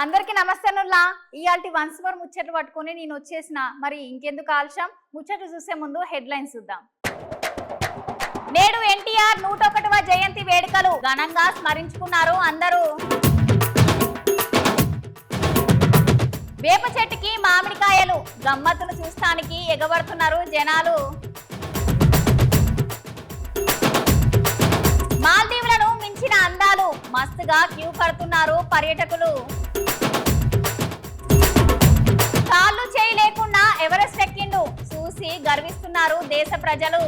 అందరికి నమస్తేనుల్లా ఇయాల్టి once more ముచ్చట్లు పట్టుకొని నేను వచ్చేసిన. మరి ఇంకెందుకు ఆలస్యం, ముచ్చట్లు చూసే ముందు హెడ్లైన్స్ చూద్దాం. నేడు ఎన్టీఆర్ 101వ జయంతి వేడుకలు ఘనంగా స్మరించుకున్నారు అందరూ. వేప చెట్టుకి మామిడికాయలు గమ్మత్తును చూస్తానికి ఎగబడుతున్నారు జనాలు. మాల్దీవులను మించిన అందాలు మస్తుగా క్యూ కడుతున్నారు పర్యాటకులు. కాళ్ళు చేయి లేకుండా ఎవరెస్ట్ ఎక్కిండు చూసి గర్విస్తున్నారు దేశ ప్రజలు.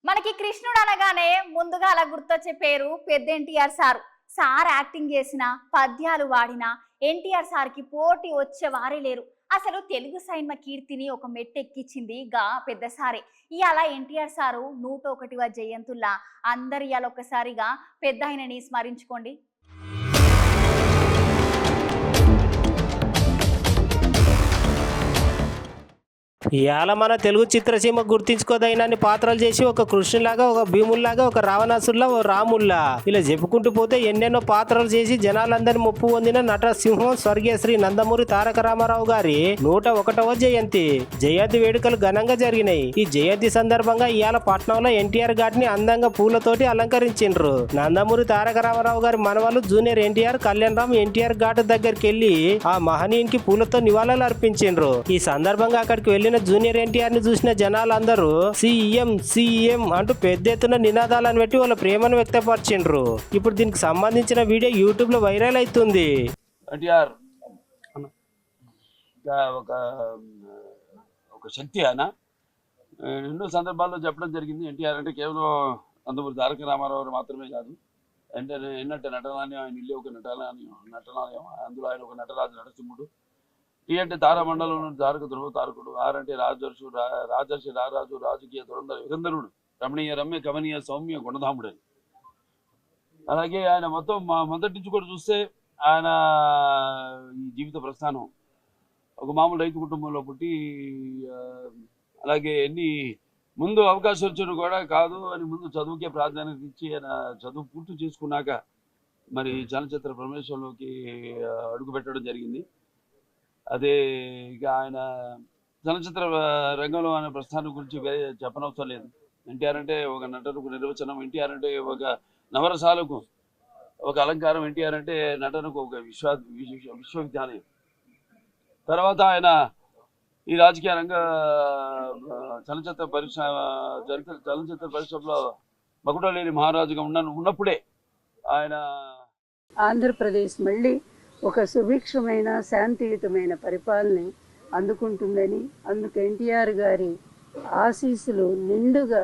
మనకి కృష్ణుడు అనగానే ముందుగా అలా గుర్తొచ్చే పేరు పెద్ద ఎన్టీఆర్ సారు. సార్ యాక్టింగ్ చేసిన, పద్యాలు వాడిన ఎన్టీఆర్ సార్కి పోటీ వచ్చే వారే లేరు. అసలు తెలుగు సినిమా కీర్తిని ఒక మెట్టెక్కించింది గా పెద్ద సారే. ఇవాళ ఎన్టీఆర్ సారు 101వ జయంతుల్లా అందరు ఇవాళ ఒక్కసారిగా పెద్ద ఆయనని స్మరించుకోండి. ఇవాళ మన తెలుగు చిత్రసీమ గుర్తించుకోదగినన్ని పాత్రలు చేసి ఒక కృష్ణులాగా, ఒక భీముల్లాగా, ఒక రావణాసుల్లా, ఒక రాముల్లా ఇలా చెప్పుకుంటూ పోతే ఎన్నెన్నో పాత్రలు చేసి జనాలందరినీ ముప్పు పొందిన నట సింహం స్వర్గీయ శ్రీ నందమూరి తారక రామారావు గారి 101వ జయంతి వేడుకలు ఘనంగా జరిగినాయి. ఈ జయంతి సందర్భంగా ఇవాళ పట్నంలో ఎన్టీఆర్ ఘాట్ ని అందంగా పూలతోటి అలంకరించిండ్రు. నందమూరి తారక రామారావు గారి మనవాళ్ళు జూనియర్ ఎన్టీఆర్, కళ్యాణ్ రామ్ ఎన్టీఆర్ ఘాట్ దగ్గరికి వెళ్లి ఆ మహనీయునికి పూలతో నివాళులు అర్పించిండ్రు. ఈ సందర్భంగా అక్కడికి వెళ్లిన జూనియర్ ఎన్టీఆర్ ని చూసిన జనాలందరూ సీఎం సీఎం అంటూ పెద్ద ఎత్తున నినాదాలను పెట్టి వాళ్ళ ప్రేమను వ్యక్తపరిచిండ్రు. ఇప్పుడు దీనికి సంబంధించిన వీడియో యూట్యూబ్ లో వైరల్ అవుతుంది. ఎన్టీఆర్ ఒక శక్తి ఆయన ఎన్నో సందర్భాల్లో చెప్పడం జరిగింది. ఎన్టీఆర్ అంటే కేవలం నందమూరి తారక రామారావు మాత్రమే కాదు, ఎన్నట్టు నటనాలయం, ఆయన ఇల్లు ఒక నటనాలయం, అందులో ఆయన ఒక నటరాజు నరసింహుడు. టీ అంటే తారామండలం తారక ధ్రువ తారకుడు, ఆర్ అంటే రాజర్షి రారాజు, రాజకీయ దురంధర యుగంధరుడు, రమణీయ రమ్య కమనీయ సౌమ్య గుణధాముడు. అలాగే ఆయన మొత్తం మొదటి నుంచి కూడా చూస్తే ఆయన ఈ జీవిత ప్రస్థానం ఒక మామూలు రైతు కుటుంబంలో పుట్టి, అలాగే ముందు అవకాశం వచ్చిన కూడా కాదు అని ముందు చదువుకే ప్రాధాన్యత ఇచ్చి ఆయన చదువు పూర్తి చేసుకున్నాక మరి చలనచిత్ర ప్రవేశంలోకి అడుగు పెట్టడం జరిగింది. అదే ఇక ఆయన చలనచిత్ర రంగంలో ఆయన ప్రస్థానం గురించి చెప్పనవసరం లేదు. ఎన్టీఆర్ అంటే ఒక నటనకు నిర్వచనం, ఎన్టీఆర్ అంటే ఒక నవరసాలకు ఒక అలంకారం, ఎన్టీఆర్ అంటే నటనకు ఒక విశ్వవిద్యాలయం. తర్వాత ఆయన ఈ రాజకీయ రంగ చలనచిత్ర పరిశ్రమలో మకుటలేని మహారాజుగా ఉన్నప్పుడే ఆయన ఆంధ్రప్రదేశ్ మళ్ళీ ఒక సుభిక్షమైన శాంతియుతమైన పరిపాలన అందుకుంటుందని, అందుకు ఎన్టీఆర్ గారి ఆశీస్సులు నిండుగా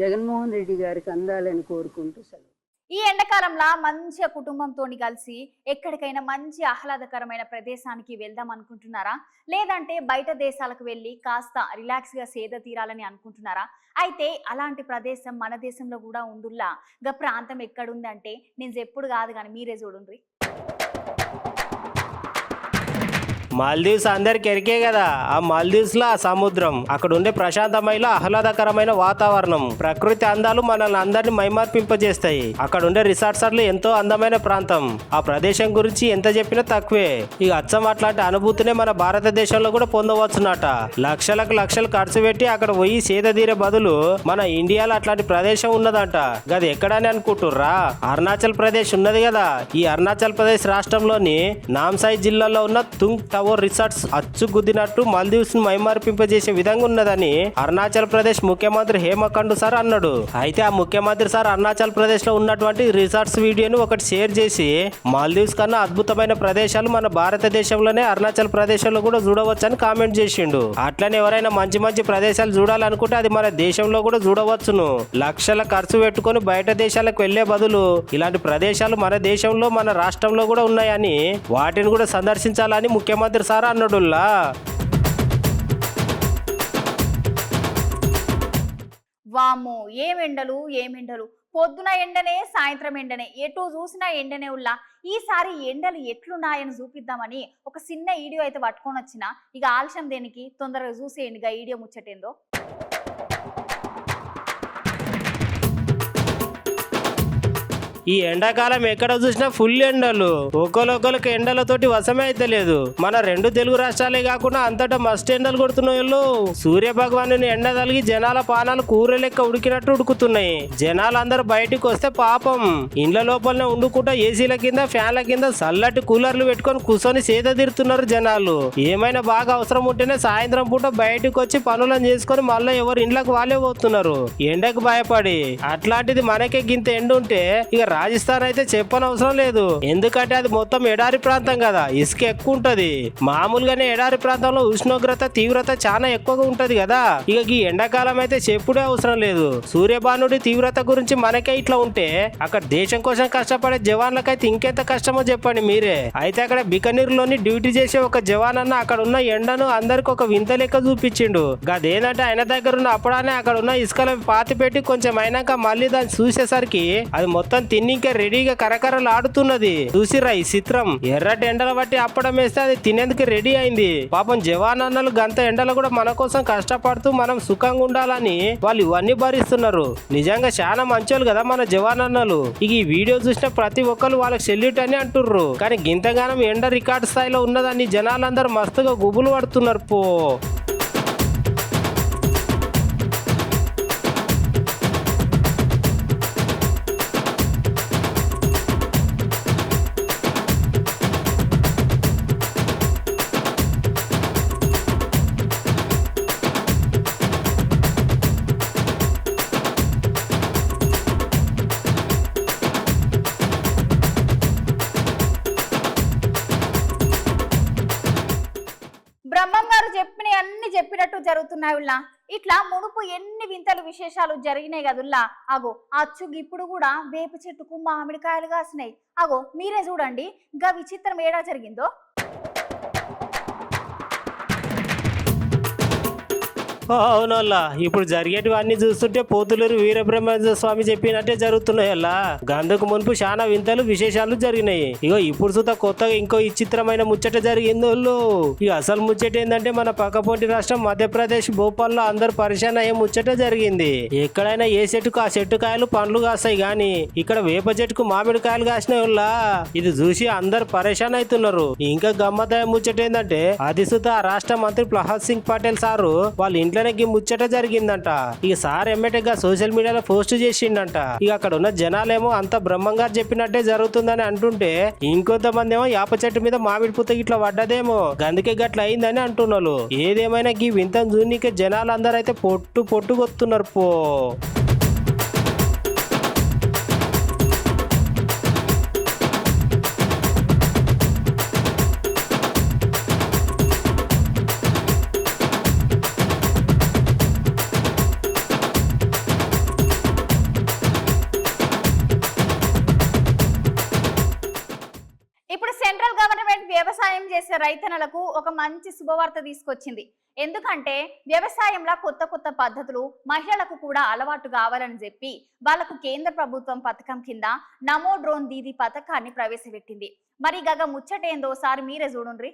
జగన్మోహన్ రెడ్డి గారికి అందాలని కోరుకుంటూ సెలవు. ఈ ఎండాకాలంలో మంచిగా కుటుంబంతో కలిసి ఎక్కడికైనా మంచి ఆహ్లాదకరమైన ప్రదేశానికి వెళ్దాం అనుకుంటున్నారా? లేదంటే బయట దేశాలకు వెళ్ళి కాస్త రిలాక్స్గా సేద తీరాలని అనుకుంటున్నారా? అయితే అలాంటి ప్రదేశం మన దేశంలో కూడా ఉందిలా. గా ప్రాంతం ఎక్కడుందంటే నేను ఎప్పుడు కాదు కానీ మీరే చూడండి. మాల్దీవ్స్ అందరికి ఎరికే కదా. ఆ మాల్దీవ్స్ లో ఆ సముద్రం, అక్కడ ఉండే ప్రశాంతమైన ఆహ్లాదకరమైన వాతావరణం, ప్రకృతి అందాలు మనల్ని అందరినీ మైమార్పింపజేస్తాయి. అక్కడ ఉండే రిసార్ట్స్లు ఎంతో అందమైన ప్రాంతం. ఆ ప్రదేశం గురించి ఎంత చెప్పినా తక్కువే. ఇక అచ్చం అట్లాంటి అనుభూతినే మన భారతదేశంలో కూడా పొందవచ్చునట. లక్షలు ఖర్చు పెట్టి అక్కడ పోయి సేద తీరే బదులు మన ఇండియాలో అట్లాంటి ప్రదేశం ఉన్నదంట. గది ఎక్కడని అనుకుంటుర్రా? అరుణాచల్ ప్రదేశ్ ఉన్నది కదా. ఈ అరుణాచల్ ప్రదేశ్ రాష్ట్రంలోని నామ్సాయి జిల్లాలో ఉన్న తుంగ్ టవర్ రిసార్ట్స్ అచ్చుగుద్దినట్టు మాల్దీవ్స్ ను మైమార్పింపజేసే విధంగా ఉన్నదని అరుణాచల్ ప్రదేశ్ ముఖ్యమంత్రి హేమకండ్ సార్ అన్నాడు. అయితే ఆ ముఖ్యమంత్రి సార్ అరుణాచల్ ప్రదేశ్ లో ఉన్నటువంటి రిసార్ట్స్ వీడియోను ఒకటి షేర్ చేసి మాల్దీవ్స్ కన్నా అద్భుతమైన ప్రదేశాలు మన భారతదేశంలోనే అరుణాచల్ ప్రదేశంలో కూడా చూడవచ్చని కామెంట్ చేసిండు. అట్లనే ఎవరైనా మంచి మంచి ప్రదేశాలు చూడాలనుకుంటే అది మన దేశంలో కూడా చూడవచ్చును. లక్షల ఖర్చు పెట్టుకుని బయట దేశాలకు వెళ్లే బదులు ఇలాంటి ప్రదేశాలు మన దేశంలో, మన రాష్ట్రంలో కూడా ఉన్నాయని వాటిని కూడా సందర్శించాలని ముఖ్యమంత్రి సార్ అన్నాడుల్లా. వామ్మో ఏమెండలు పొద్దున ఎండనే, సాయంత్రం ఎండనే, ఎటు చూసినా ఎండనే ఉల్లా. ఈసారి ఎండలు ఎట్లున్నాయని చూపిద్దామని ఒక చిన్న వీడియో అయితే పట్టుకొని వచ్చిన. ఇక ఆలస్యం దేనికి, తొందరగా చూసేయండి ఇక వీడియో ముచ్చటేందో. ఈ ఎండాకాలం ఎక్కడ చూసినా ఫుల్ ఎండలు, ఒకరికి ఎండలతోటి వశమే అయితే లేదు. మన 2 తెలుగు రాష్ట్రాలే కాకుండా అంతటా మస్తు ఎండలు కొడుతున్నాయి. సూర్య భగవాను ఎండ తలిగి జనాల పానాలు కూర లెక్క ఉడికినట్టు ఉడుకుతున్నాయి. జనాలందరూ బయటికి వస్తే పాపం ఇండ్ల లోపలనే ఉండుకుంటా ఏసీల కింద ఫ్యాన్ల కింద చల్లటి కూలర్లు పెట్టుకొని కూర్చొని సేద తీరుతున్నారు జనాలు. ఏమైనా బాగా అవసరం ఉంటేనే సాయంత్రం పూట బయటకు వచ్చి పనులను చేసుకొని మళ్ళీ ఎవరు ఇండ్లకు వాళ్ళే పోతున్నారు ఎండకు భయపడి. అట్లాంటిది మనకే గింత ఎండ ఉంటే ఇక రాజస్థాన్ అయితే చెప్పనవసరం లేదు. ఎందుకంటే అది మొత్తం ఎడారి ప్రాంతం కదా, ఇసుక ఎక్కువ ఉంటది. మామూలుగానే ఎడారి ప్రాంతంలో ఉష్ణోగ్రత తీవ్రత చాలా ఎక్కువగా ఉంటది కదా. ఇక ఈ ఎండాకాలం అయితే చెప్పుడే అవసరం లేదు. సూర్యబానుడి తీవ్రత గురించి మనకే ఇట్లా ఉంటే అక్కడ దేశం కోసం కష్టపడే జవాన్లకైతే ఇంకెంత కష్టమో చెప్పండి మీరే. అయితే అక్కడ బికనీర్లోని డ్యూటీ చేసే ఒక జవాన్ అన్న అక్కడ ఉన్న ఎండను అందరికి ఒక వింత లెక్క చూపించిండు. గదేంటంటే ఆయన దగ్గర ఉన్న అప్పుడానే అక్కడ ఉన్న ఇసుకల పాతి పెట్టి కొంచెం అయినాక మళ్ళీ దాన్ని చూసేసరికి అది మొత్తం తిన్నికే రెడీగా కరకరలు ఆడుతున్నది. చూసిరా ఈ చిత్రం. ఎర్రటి ఎండలు బట్టి అప్పడం వేస్తే అది తినేందుకు రెడీ అయింది. పాపం జవాన్ అన్నలు గంత ఎండలు కూడా మన కోసం కష్టపడుతూ మనం సుఖంగా ఉండాలని వాళ్ళు ఇవన్నీ భరిస్తున్నారు. నిజంగా చాలా మంచోళ్ళు కదా మన జవాన్ అన్నలు. ఇక ఈ వీడియో చూసిన ప్రతి ఒక్కరు వాళ్ళకి సెల్యూట్ అని అంటుర్రు. కానీ గింతగానం ఎండ రికార్డు స్థాయిలో ఉన్నదాన్ని జనాలందరూ మస్తుగా గుబులు పడుతున్నారు పో. బ్రహ్మం గారు చెప్పిన అన్ని చెప్పినట్టు జరుగుతున్నాయి. ఇట్లా మునుపు ఎన్ని వింతలు విశేషాలు జరిగినాయి కదుల్లా. అగో అచ్చు ఇప్పుడు కూడా వేప చెట్టుకు మామిడికాయలు కాసినాయి. అగో మీరే చూడండి గా విచిత్రం ఏడా జరిగిందో. అవునల్లా, ఇప్పుడు జరిగేటివన్నీ చూస్తుంటే పోతులూరు వీరబ్రహ్మేంద్ర స్వామి చెప్పినట్టే జరుగుతున్నాయి. అలా గందుకు మునుపు చాలా వింతలు విశేషాలు జరిగినాయి. ఇగో ఇప్పుడు సుతా కొత్తగా ఇంకో విచిత్రమైన ముచ్చట జరిగింది. ఇక అసలు ముచ్చట ఏంటంటే మన పక్కపోటి రాష్ట్రం మధ్యప్రదేశ్ భోపాల్లో అందరు పరిశాన్ అయ్యే ముచ్చట జరిగింది. ఎక్కడైనా ఏ చెట్టుకు ఆ చెట్టు కాయలు పండ్లు కాస్తాయి గాని ఇక్కడ వేప చెట్టుకు మామిడికాయలు కాసినాయి. ఇది చూసి అందరు పరిశాన్ అవుతున్నారు. ఇంకా గమ్మత్తయ్య ముచ్చట ఏంటంటే అది సుతా రాష్ట్ర మంత్రి ప్రహ్లాద్ సింగ్ పటేల్ సారు వాళ్ళ ఇంట్లో ముచ్చట జరిగిందంట. ఇక సార్ ఎమ్మటెగా సోషల్ మీడియాలో పోస్ట్ చేసిండంట. ఇక అక్కడ ఉన్న జనాలేమో అంత బ్రహ్మంగారు చెప్పినట్టే జరుగుతుందని అంటుంటే ఇంకొంతమంది ఏమో యాప చెట్టు మీద మామిడి పుత్త ఇట్లా పడ్డదేమో గందుకే గట్ల అయిందని అంటున్నారు. ఏదేమైనా ఈ వింతను చూనికే జనాలందరూ అయితే పొట్టు కొత్తున్నారు పో. ఇప్పుడు సెంట్రల్ గవర్నమెంట్ వ్యవసాయం చేసే రైతన్నలకు ఒక మంచి శుభవార్త తీసుకొచ్చింది. ఎందుకంటే వ్యవసాయంలో కొత్త కొత్త పద్ధతులు మహిళలకు కూడా అలవాటు కావాలని చెప్పి వాళ్లకు కేంద్ర ప్రభుత్వం పథకం కింద నమో డ్రోన్ దీదీ పథకాన్ని ప్రవేశపెట్టింది. మరి గగ ముచ్చటేందో సారి మీరే చూడండి.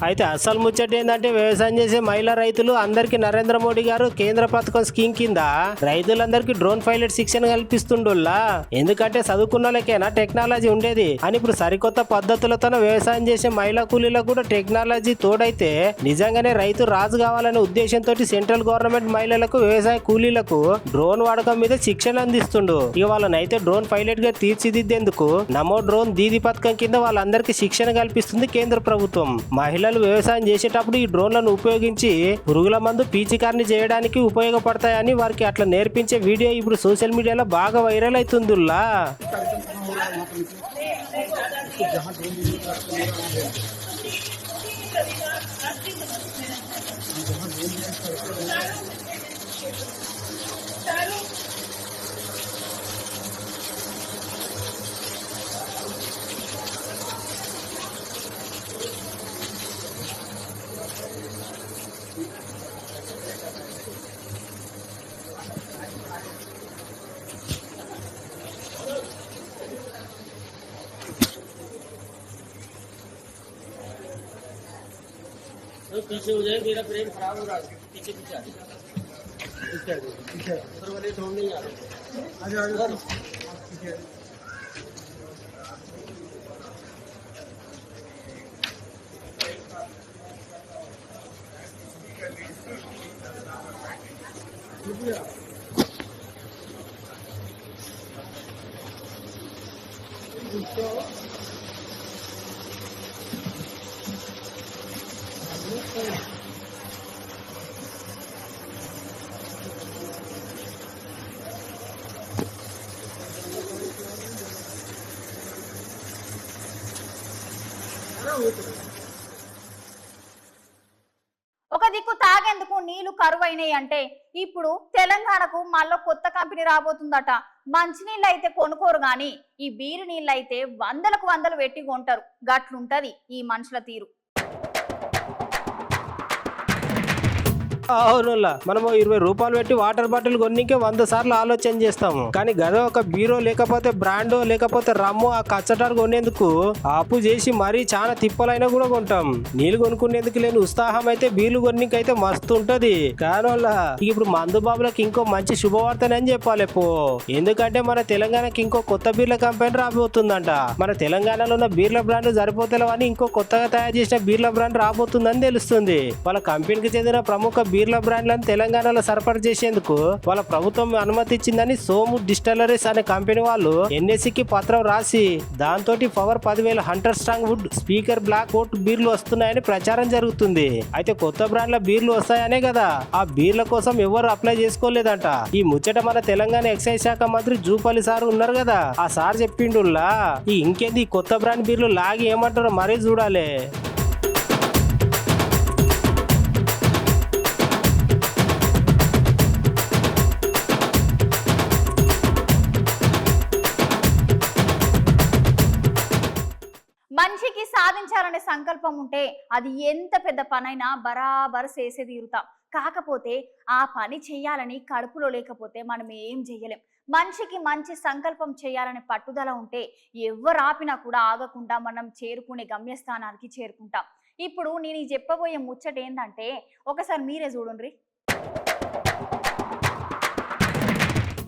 అయితే అసలు ముచ్చట ఏంటంటే వ్యవసాయం చేసే మహిళా రైతులు అందరికి నరేంద్ర మోడీ గారు కేంద్ర పథకం స్కీమ్ కింద రైతులందరికీ డ్రోన్ పైలట్ శిక్షణ కల్పిస్తుండోళ్ళ. ఎందుకంటే చదువుకున్నోళ్ళకేనా టెక్నాలజీ ఉండేది అని ఇప్పుడు సరికొత్త పద్ధతులతో వ్యవసాయం చేసే మహిళా కూలీలకు కూడా టెక్నాలజీ తోడైతే నిజంగానే రైతు రాజు కావాలనే ఉద్దేశంతో సెంట్రల్ గవర్నమెంట్ మహిళలకు వ్యవసాయ కూలీలకు డ్రోన్ వాడకం మీద శిక్షణ అందిస్తుండు. ఇక వాళ్ళనైతే డ్రోన్ పైలట్ గా తీర్చిదిద్దేందుకు నమో డ్రోన్ దీదీ పథకం కింద వాళ్ళందరికీ శిక్షణ కల్పిస్తుంది కేంద్ర ప్రభుత్వం. మహిళలు వ్యవసాయం చేసేటప్పుడు ఈ డ్రోన్లను ఉపయోగించి పురుగుల మందు పీచికారిని చేయడానికి ఉపయోగపడతాయని వారికి అట్లా నేర్పించే వీడియో ఇప్పుడు సోషల్ మీడియాలో బాగా వైరల్ అవుతుందిలా. पीछे हो जाए, मेरा ब्रेन खराब हो रहा है, पीछे ఒక దిక్కు తాగేందుకు నీళ్లు కరువైనాయి అంటే ఇప్పుడు తెలంగాణకు మళ్ళీ కొత్త కంపెనీ రాబోతుందట. మంచినీళ్ళు అయితే కొనుక్కోరు గాని ఈ బీరు నీళ్ళు అయితే వందలకు వందలు పెట్టి కొంటారు. గట్లుంటది ఈ మనుషుల తీరు. అవునులా మనము 20 రూపాయలు పెట్టి వాటర్ బాటిల్ కొన్నికే 100 సార్లు ఆలోచన చేస్తాము. కానీ గదో ఒక బీరో లేకపోతే బ్రాండో లేకపోతే రమ్మో ఆ కచ్చటారు కొనేందుకు అప్పు చేసి మరీ చాలా తిప్పలైనా కూడా కొంటాం. నీళ్ళు కొనుక్కునేందుకు లేని ఉత్సాహం అయితే బీర్లు కొన్నికైతే మస్తు ఉంటది. కానోళ్ళ ఇప్పుడు మందు బాబులకు ఇంకో మంచి శుభవార్తనని చెప్పాలి పో. ఎందుకంటే మన తెలంగాణకి ఇంకో కొత్త బీర్ల కంపెనీ రాబోతుందంట. మన తెలంగాణలో ఉన్న బీర్ల బ్రాండ్ సరిపోతలేవని ఇంకో కొత్తగా తయారు చేసిన బీర్ల బ్రాండ్ రాబోతుందని తెలుస్తుంది. వాళ్ళ కంపెనీకి చెందిన ప్రముఖ బీర్ల బ్రాండ్లను తెలంగాణలో సరఫరా చేసేందుకు వాళ్ళ ప్రభుత్వం అనుమతి ఇచ్చిందని సోము డిస్టిలరీస్ అనే కంపెనీ వాళ్ళు ఎన్ఎస్సికి పత్రం రాసి దాంతో power 10,000 hunter strong wood speaker black ఓట్ బీర్లు వస్తున్నాయని ప్రచారం జరుగుతుంది. అయితే కొత్త బ్రాండ్ల బీర్లు వస్తాయనే కదా ఆ బీర్ల కోసం ఎవరు అప్లై చేసుకోలేదంట. ఈ ముచ్చట మన తెలంగాణ ఎక్సైజ్ శాఖ మంత్రి జూపల్లి సార్ ఉన్నారు కదా, ఆ సార్ చెప్పిండుల్లా. ఈ ఇంకేంది కొత్త బ్రాండ్ బీర్లు లాగి ఏమంటారో మరీ చూడాలి. మనిషికి సాధించాలనే సంకల్పం ఉంటే అది ఎంత పెద్ద పనైనా బరాబర్ చేసే తీరుతాం. కాకపోతే ఆ పని చేయాలని కడుపులో లేకపోతే మనం ఏం చెయ్యలేం. మనిషికి మంచి సంకల్పం చేయాలనే పట్టుదల ఉంటే ఎవరు ఆపినా కూడా ఆగకుండా మనం చేరుకునే గమ్యస్థానానికి చేరుకుంటాం. ఇప్పుడు నేను చెప్పబోయే ముచ్చట ఏంటంటే ఒకసారి మీరే చూడండి.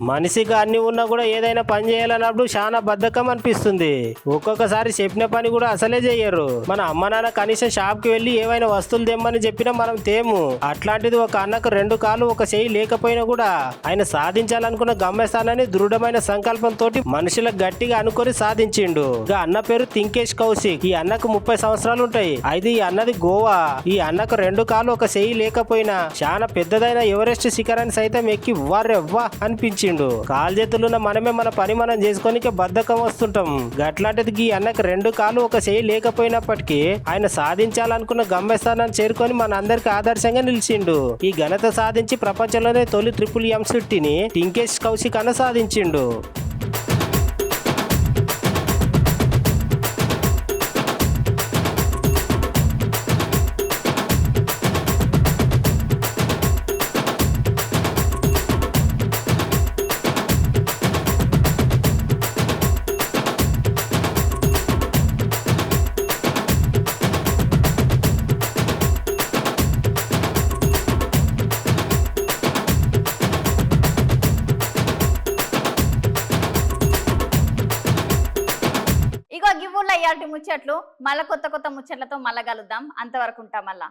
మనిషికి అన్ని ఉన్నా కూడా ఏదైనా పని చేయాలన్నప్పుడు చాలా బద్ధకం అనిపిస్తుంది. ఒక్కొక్కసారి చెప్పిన పని కూడా అసలే చెయ్యరు. మన అమ్మ నాన్న కనీసం షాప్ కి వెళ్ళి ఏవైనా వస్తువులు తెమ్మని చెప్పినా మనం తేము. అట్లాంటిది ఒక అన్నకు 2 కాళ్ళు ఒక చెయ్యి లేకపోయినా కూడా ఆయన సాధించాలనుకున్న గమ్యస్థానాన్ని దృఢమైన సంకల్పంతో మనుషులకు గట్టిగా అనుకొని సాధించిండు. అన్న పేరు తింకేష్ కౌశిక్. ఈ అన్నకు 30 సంవత్సరాలు ఉంటాయి. అయితే ఈ అన్నది గోవా. ఈ అన్నకు 2 కాళ్ళు ఒక చెయ్యి లేకపోయినా చాలా పెద్దదైన ఎవరెస్ట్ శిఖరాన్ని సైతం ఎక్కి వారెవ్వా అనిపించింది. కాలు చేతులున్న మనమే మన పని మనం చేసుకోనికే బద్ధకం వస్తుంటాం. గట్లాంటిది ఈ అన్నకు 2 కాళ్ళు ఒక చెయ్యి లేకపోయినప్పటికీ ఆయన సాధించాలనుకున్న గమ్యస్థానాన్ని చేరుకొని మన అందరికి ఆదర్శంగా నిలిచిండు. ఈ ఘనత సాధించి ప్రపంచంలోనే తొలి ట్రిపుల్ M60ని టింకేష్ కౌశిక్ అన్న సాధించిండు. ఇయాల్టి ముచ్చట్లు మళ్ళా కొత్త ముచ్చట్లతో మళ్ళా కలుద్దాం. అంతవరకు ఉంటాం మళ్ళా.